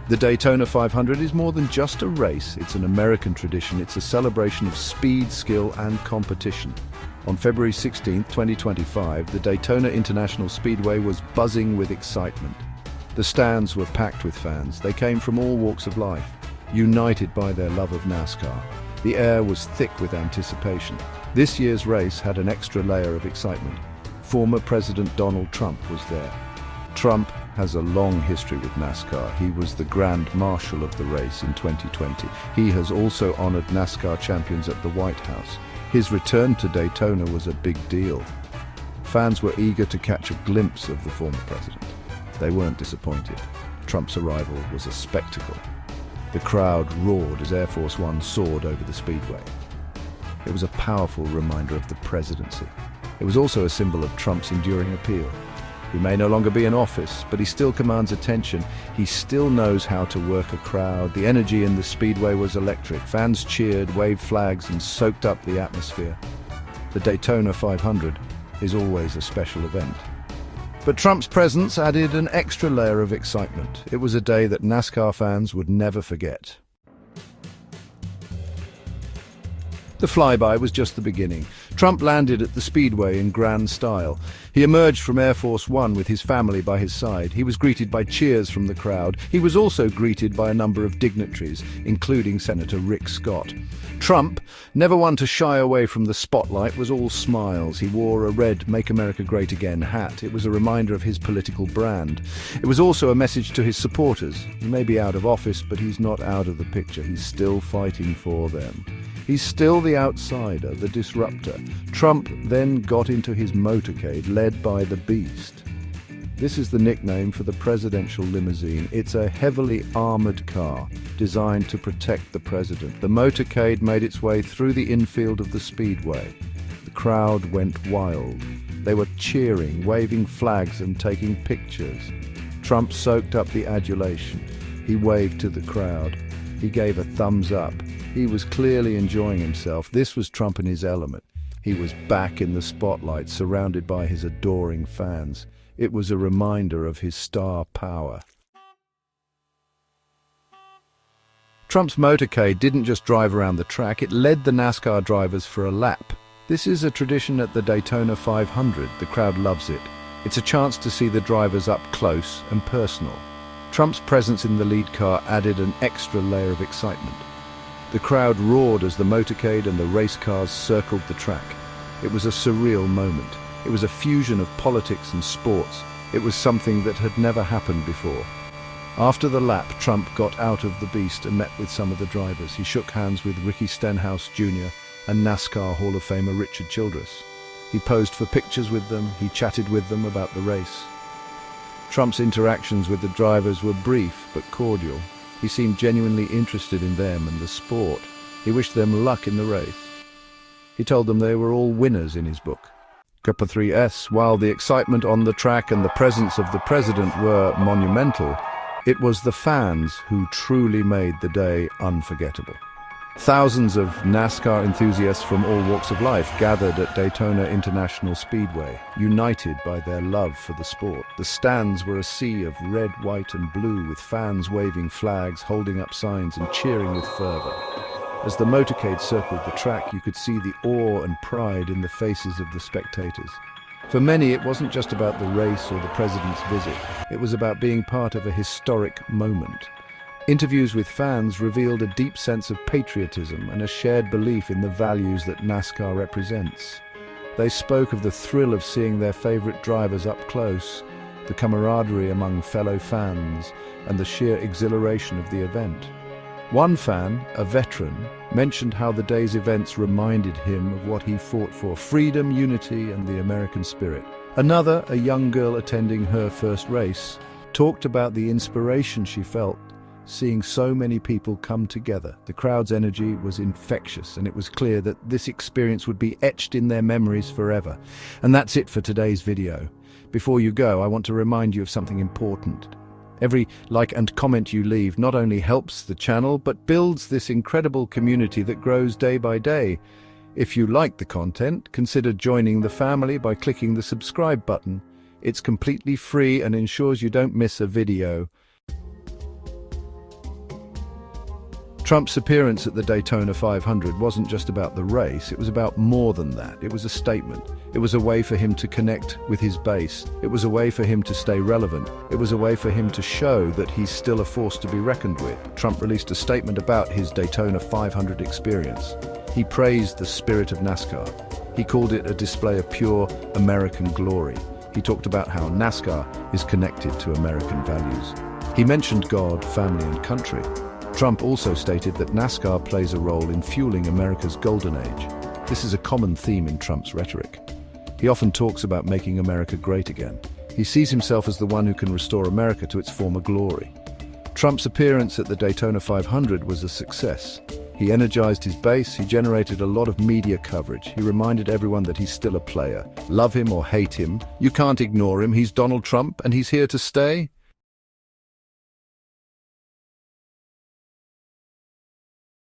The Daytona 500 is more than just a race. It's an American tradition. It's a celebration of speed, skill, and competition. On February 16, 2025, the Daytona International Speedway was buzzing with excitement. The stands were packed with fans. They came from all walks of life, united by their love of NASCAR. The air was thick with anticipation. This year's race had an extra layer of excitement. Former President Donald Trump was there. Trump has a long history with NASCAR. He was the Grand Marshal of the race in 2020. He has also honored NASCAR champions at the White House. His return to Daytona was a big deal. Fans were eager to catch a glimpse of the former president. They weren't disappointed. Trump's arrival was a spectacle. The crowd roared as Air Force One soared over the speedway. It was a powerful reminder of the presidency. It was also a symbol of Trump's enduring appeal. He may no longer be in office, but he still commands attention. He still knows how to work a crowd. The energy in the speedway was electric. Fans cheered, waved flags, and soaked up the atmosphere. The Daytona 500 is always a special event. But Trump's presence added an extra layer of excitement. It was a day that NASCAR fans would never forget. The flyby was just the beginning. Trump landed at the speedway in grand style. He emerged from Air Force One with his family by his side. He was greeted by cheers from the crowd. He was also greeted by a number of dignitaries, including Senator Rick Scott. Trump, never one to shy away from the spotlight, was all smiles. He wore a red "Make America Great Again" hat. It was a reminder of his political brand. It was also a message to his supporters. He may be out of office, but he's not out of the picture. He's still fighting for them. He's still the outsider, the disruptor. Trump then got into his motorcade, led by the Beast. This is the nickname for the presidential limousine. It's a heavily armored car designed to protect the president. The motorcade made its way through the infield of the speedway. The crowd went wild. They were cheering, waving flags, and taking pictures. Trump soaked up the adulation. He waved to the crowd. He gave a thumbs up. He was clearly enjoying himself. This was Trump in his element. He was back in the spotlight, surrounded by his adoring fans. It was a reminder of his star power. Trump's motorcade didn't just drive around the track, it led the NASCAR drivers for a lap. This is a tradition at the Daytona 500. The crowd loves it. It's a chance to see the drivers up close and personal. Trump's presence in the lead car added an extra layer of excitement. The crowd roared as the motorcade and the race cars circled the track. It was a surreal moment. It was a fusion of politics and sports. It was something that had never happened before. After the lap, Trump got out of the Beast and met with some of the drivers. He shook hands with Ricky Stenhouse Jr. and NASCAR Hall of Famer Richard Childress. He posed for pictures with them. He chatted with them about the race. Trump's interactions with the drivers were brief but cordial. He seemed genuinely interested in them and the sport. He wished them luck in the race. He told them they were all winners in his book. Cuppa 3S, while the excitement on the track and the presence of the president were monumental, it was the fans who truly made the day unforgettable. Thousands of NASCAR enthusiasts from all walks of life gathered at Daytona International Speedway, united by their love for the sport. The stands were a sea of red, white, and blue, with fans waving flags, holding up signs, and cheering with fervor. As the motorcade circled the track, you could see the awe and pride in the faces of the spectators. For many, it wasn't just about the race or the president's visit. It was about being part of a historic moment. Interviews with fans revealed a deep sense of patriotism and a shared belief in the values that NASCAR represents. They spoke of the thrill of seeing their favorite drivers up close, the camaraderie among fellow fans, and the sheer exhilaration of the event. One fan, a veteran, mentioned how the day's events reminded him of what he fought for: freedom, unity, and the American spirit. Another, a young girl attending her first race, talked about the inspiration she felt seeing so many people come together. The crowd's energy was infectious, and it was clear that this experience would be etched in their memories forever. And that's it for today's video. Before you go, I want to remind you of something important. Every like and comment you leave not only helps the channel, but builds this incredible community that grows day by day. If you like the content, consider joining the family by clicking the subscribe button. It's completely free and ensures you don't miss a video. Trump's appearance at the Daytona 500 wasn't just about the race, it was about more than that. It was a statement. It was a way for him to connect with his base. It was a way for him to stay relevant. It was a way for him to show that he's still a force to be reckoned with. Trump released a statement about his Daytona 500 experience. He praised the spirit of NASCAR. He called it a display of pure American glory. He talked about how NASCAR is connected to American values. He mentioned God, family, and country. Trump also stated that NASCAR plays a role in fueling America's golden age. This is a common theme in Trump's rhetoric. He often talks about making America great again. He sees himself as the one who can restore America to its former glory. Trump's appearance at the Daytona 500 was a success. He energized his base, he generated a lot of media coverage. He reminded everyone that he's still a player. Love him or hate him, you can't ignore him. He's Donald Trump and he's here to stay.